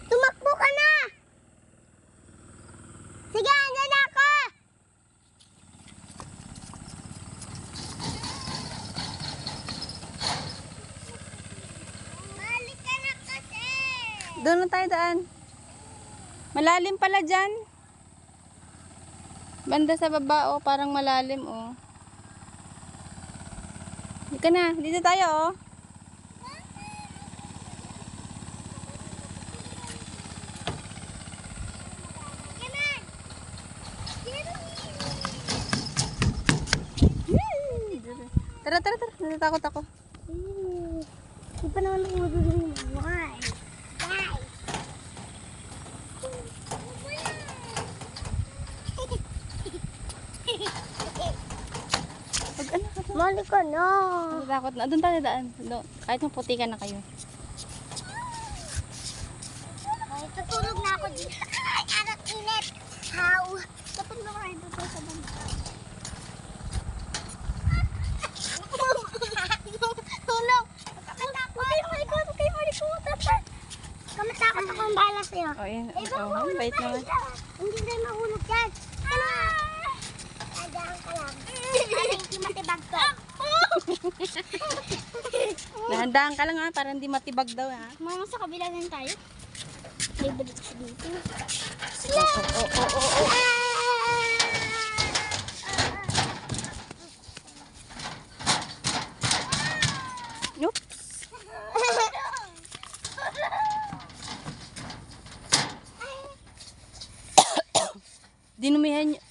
Tumakbo ka na! Sige, andyan na ako! Balik ka na kasi! Doon na tayo daan. Malalim pala dyan. Banda sa baba, oh. Parang malalim, oh. Dito na. Dito tayo, oh. Tara, tara, tara. Natatakot ako. Di pa naman ako marunong mag-why. Pag ano ka to? Mali ka na. Natatakot na. Doon tayo daan. Doon. Kahit maputi ka na kayo. Ay, tutulog na ako dito. Ay, anak init. How? Dapat ba kayo dito sa banda? Tulog. Huwag kayo malikot. Kamatakot ako ang bala sa'yo. Oh, yun. Oh, bait naman. Hindi tayo mahulog yan. Ano? Tadaan ka lang. Ay, hindi matibag to. Nahandaan ka lang, ha. Para hindi matibag daw, ha. Mama, sa kabila lang tayo. May balik siya dito. Oh. Oops. Dinumihan niyo.